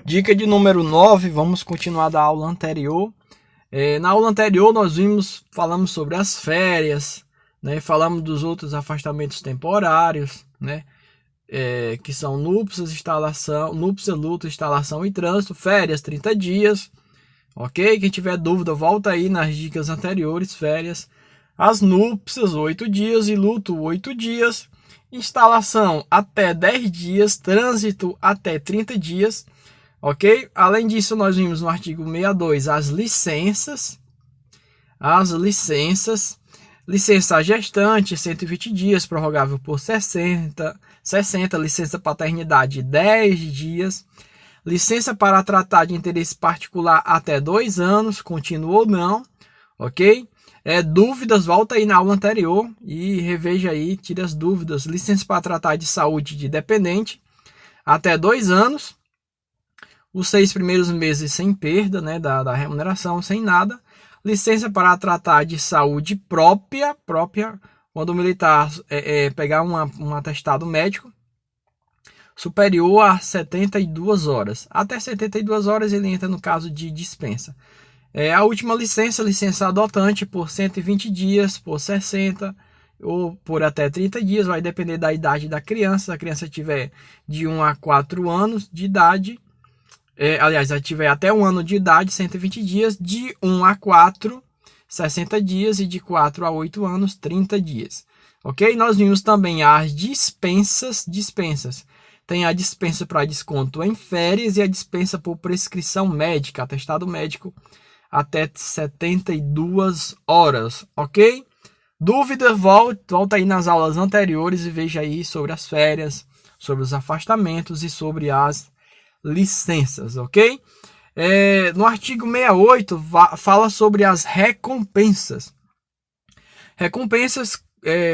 Dica de número 9, vamos continuar da aula anterior. Na aula anterior nós falamos sobre as férias, né? Falamos dos outros afastamentos temporários, né? Que são núpcias, luto, instalação e trânsito, férias 30 dias, ok? Quem tiver dúvida, volta aí nas dicas anteriores, férias. As núpcias, 8 dias, e luto, 8 dias, instalação até 10 dias, trânsito até 30 dias, ok? Além disso, nós vimos no artigo 62 as licenças. Licença gestante, 120 dias, prorrogável por 60, licença paternidade, 10 dias, licença para tratar de interesse particular até 2 anos, contínuo ou não, ok? Dúvidas, volta aí na aula anterior e reveja aí, tira as dúvidas. Licença para tratar de saúde de dependente, até 2 anos, os 6 primeiros meses sem perda, né, da remuneração, sem nada. Licença para tratar de saúde própria, quando o militar pegar um atestado médico superior a 72 horas. Até 72 horas ele entra no caso de dispensa. A última licença adotante por 120 dias, por 60 ou por até 30 dias, vai depender da idade da criança. Se a criança tiver de 1 a 4 anos de idade, aliás, se tiver até 1 ano de idade, 120 dias, de 1 a 4, 60 dias, e de 4 a 8 anos, 30 dias. Ok? Nós vimos também as dispensas. Tem a dispensa para desconto em férias e a dispensa por prescrição médica, atestado médico, até 72 horas, ok? Dúvida, volta aí nas aulas anteriores e veja aí sobre as férias, sobre os afastamentos e sobre as licenças, ok? No artigo 68 fala sobre as recompensas. Recompensas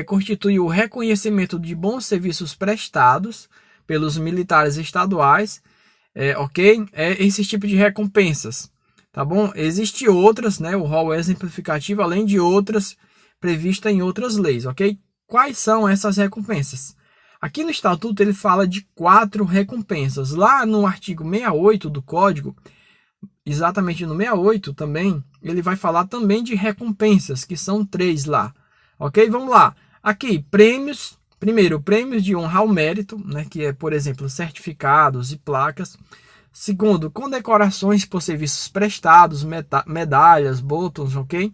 constituem o reconhecimento de bons serviços prestados pelos militares estaduais, ok? Esse tipo de recompensas, tá bom? Existem outras, né? O rol exemplificativo, além de outras previstas em outras leis, ok? Quais são essas recompensas? Aqui no Estatuto ele fala de 4 recompensas. Lá no artigo 68 do Código, exatamente no 68 também, ele vai falar também de recompensas, que são 3 lá. Ok? Vamos lá. Aqui, prêmios. Primeiro, prêmios de honra ao mérito, né, que é, por exemplo, certificados e placas. Segundo, condecorações por serviços prestados, medalhas, botões, ok?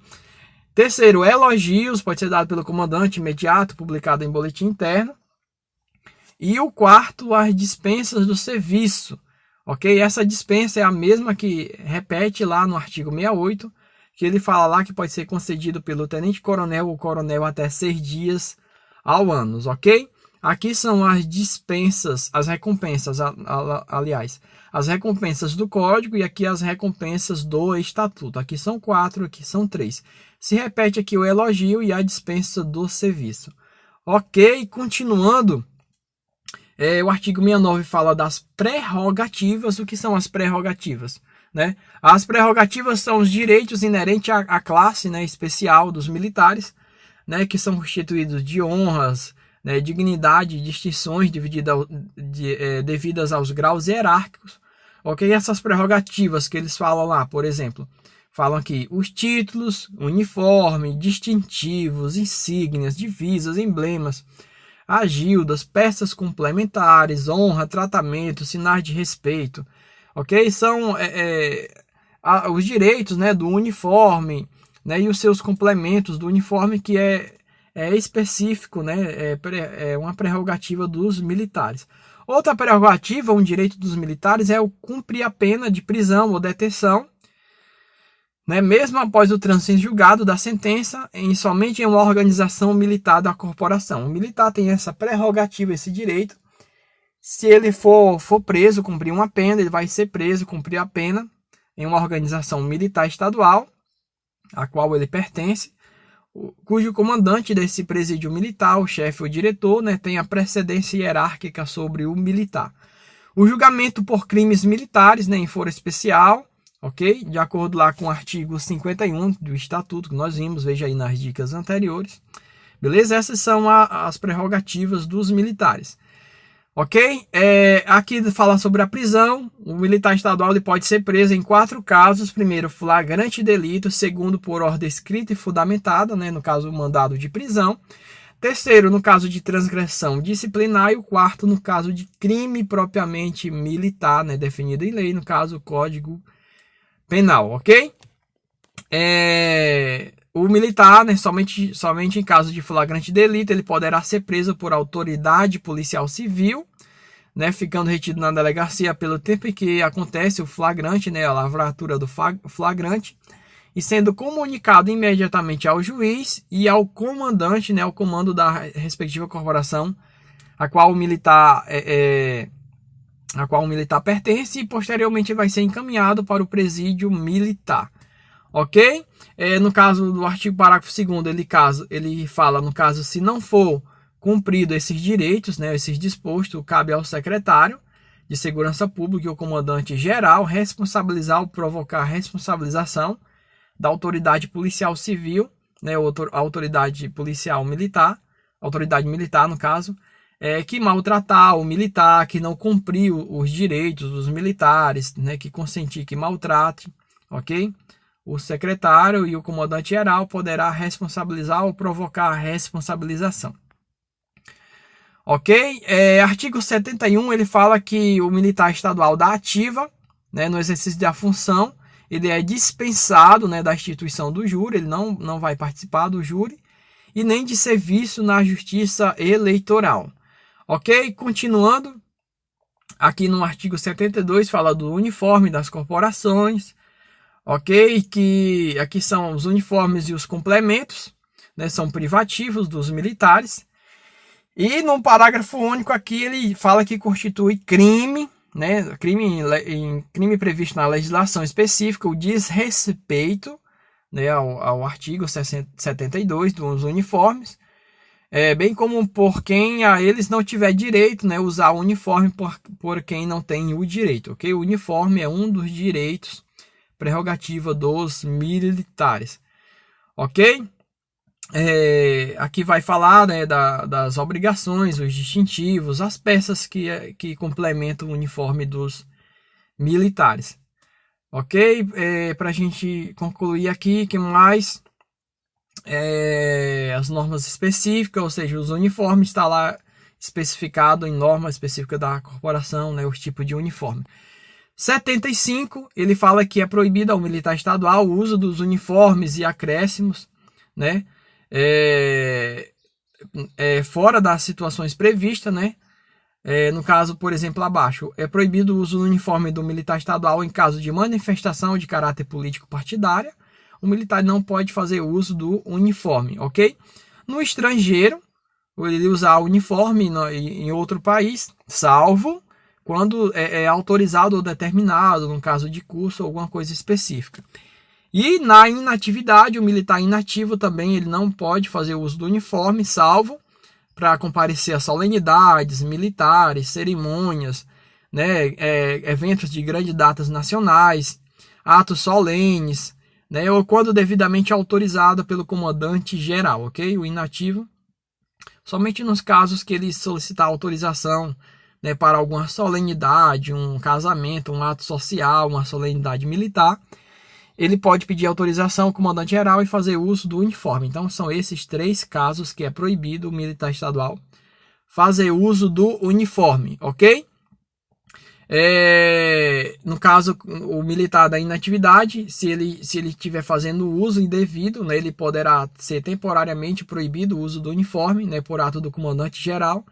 Terceiro, elogios, pode ser dado pelo comandante imediato, publicado em boletim interno. E o quarto, as dispensas do serviço, ok? Essa dispensa é a mesma que repete lá no artigo 68, que ele fala lá que pode ser concedido pelo tenente-coronel ou coronel até 6 dias ao ano, ok? Aqui são as dispensas, as recompensas, aliás, as recompensas do Código e aqui as recompensas do Estatuto. Aqui são 4, aqui são 3. Se repete aqui o elogio e a dispensa do serviço. Ok, continuando. O artigo 69 fala das prerrogativas. O que são as prerrogativas? Né? As prerrogativas são os direitos inerentes à classe, né, especial dos militares, né, que são constituídos de honras, né, dignidade e distinções devidas aos graus hierárquicos. Ok? Essas prerrogativas que eles falam lá, por exemplo, falam aqui os títulos, uniforme, distintivos, insígnias, divisas, emblemas, agildas, peças complementares, honra, tratamento, sinais de respeito, ok? São os direitos, né, do uniforme, né, e os seus complementos do uniforme, que é específico, né, é uma prerrogativa dos militares. Outra prerrogativa, um direito dos militares, é o cumprir a pena de prisão ou detenção, né, mesmo após o trânsito em julgado da sentença, somente em uma organização militar da corporação. O militar tem essa prerrogativa, esse direito. Se ele for preso, cumprir uma pena, ele vai ser preso, cumprir a pena em uma organização militar estadual, a qual ele pertence, cujo comandante desse presídio militar, o chefe ou diretor, né, tem a precedência hierárquica sobre o militar. O julgamento por crimes militares, né, em foro especial, ok? De acordo lá com o artigo 51 do Estatuto, que nós vimos, veja aí nas dicas anteriores. Beleza? Essas são as prerrogativas dos militares. Ok? Aqui fala sobre a prisão. O militar estadual ele pode ser preso em 4 casos. Primeiro, flagrante delito. Segundo, por ordem escrita e fundamentada, né? No caso, o mandado de prisão. Terceiro, no caso de transgressão disciplinar. E o quarto, no caso de crime propriamente militar, né? Definido em lei, no caso, o Código Penal, ok? O militar, né, somente em caso de flagrante delito, ele poderá ser preso por autoridade policial civil, né, ficando retido na delegacia pelo tempo em que acontece o flagrante, né, a lavratura do flagrante, e sendo comunicado imediatamente ao juiz e ao comandante, né, ao comando da respectiva corporação a qual o militar pertence, e posteriormente vai ser encaminhado para o presídio militar. Ok? No caso do artigo parágrafo 2º, ele fala, no caso, se não for cumprido esses direitos, né, esses dispostos, cabe ao secretário de Segurança Pública e o comandante geral responsabilizar ou provocar a responsabilização da autoridade policial civil, né, autoridade policial militar, autoridade militar, no caso, que maltratar o militar, que não cumpriu os direitos dos militares, né, que consentir que maltrate, ok? O secretário e o comandante geral poderá responsabilizar ou provocar a responsabilização. Ok? Artigo 71, ele fala que o militar estadual da ativa, né, no exercício da função, ele é dispensado, né, da instituição do júri, ele não vai participar do júri, e nem de serviço na justiça eleitoral. Ok? Continuando, aqui no artigo 72 fala do uniforme das corporações. Ok? Que aqui são os uniformes e os complementos, né? São privativos dos militares. E no parágrafo único aqui ele fala que constitui crime, né? Crime previsto na legislação específica, o desrespeito, né, ao artigo 72 dos uniformes, bem como por quem a eles não tiver direito, né, usar o uniforme por quem não tem o direito. Ok? O uniforme é um dos direitos prerrogativa dos militares, ok? Aqui vai falar, né, das obrigações, os distintivos, as peças que complementam o uniforme dos militares, ok? Para a gente concluir aqui, que mais? As normas específicas, ou seja, os uniformes, está lá especificado em norma específica da corporação, né, os tipos de uniforme. 75, ele fala que é proibido ao militar estadual o uso dos uniformes e acréscimos, né? Fora das situações previstas, né? No caso, por exemplo, abaixo, é proibido o uso do uniforme do militar estadual em caso de manifestação de caráter político partidária. O militar não pode fazer uso do uniforme, ok? No estrangeiro, ele usar o uniforme em outro país, salvo quando é autorizado ou determinado, no caso de curso ou alguma coisa específica. E na inatividade, o militar inativo também ele não pode fazer uso do uniforme, salvo para comparecer a solenidades militares, cerimônias, né, eventos de grandes datas nacionais, atos solenes, né, ou quando devidamente autorizado pelo comandante geral, ok? O inativo, somente nos casos que ele solicitar autorização, né, para alguma solenidade, um casamento, um ato social, uma solenidade militar, ele pode pedir autorização ao comandante geral e fazer uso do uniforme. Então, são esses 3 casos que é proibido o militar estadual fazer uso do uniforme, ok? No caso, o militar da inatividade, se ele estiver fazendo uso indevido, né, ele poderá ser temporariamente proibido o uso do uniforme, né, por ato do comandante geral,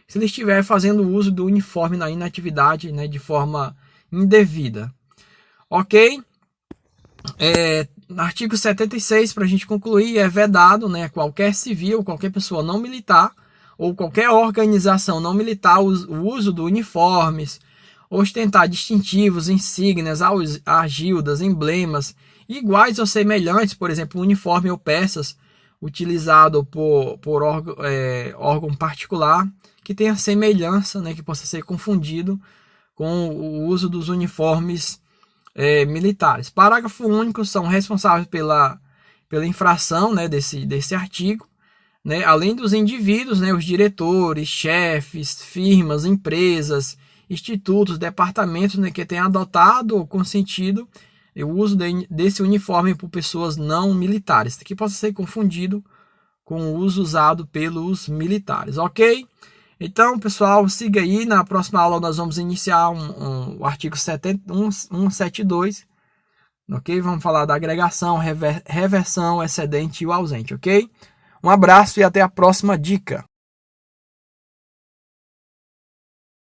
se ele estiver fazendo uso do uniforme na inatividade, né, de forma indevida. Ok? Artigo 76, para a gente concluir, é vedado, né, qualquer civil, qualquer pessoa não militar ou qualquer organização não militar o uso do uniformes, ostentar distintivos, insígnias, agildas, emblemas iguais ou semelhantes, por exemplo, uniforme ou peças utilizado por órgão particular que tenha semelhança, né, que possa ser confundido com o uso dos uniformes militares. Parágrafo único, são responsáveis pela infração, né, desse artigo, né, além dos indivíduos, né, os diretores, chefes, firmas, empresas, institutos, departamentos, né, que têm adotado ou consentido o uso desse uniforme por pessoas não militares, que possa ser confundido com o uso usado pelos militares, ok? Então, pessoal, siga aí. Na próxima aula nós vamos iniciar o artigo 172, ok? Vamos falar da agregação, reversão, excedente e o ausente, ok? Um abraço e até a próxima dica.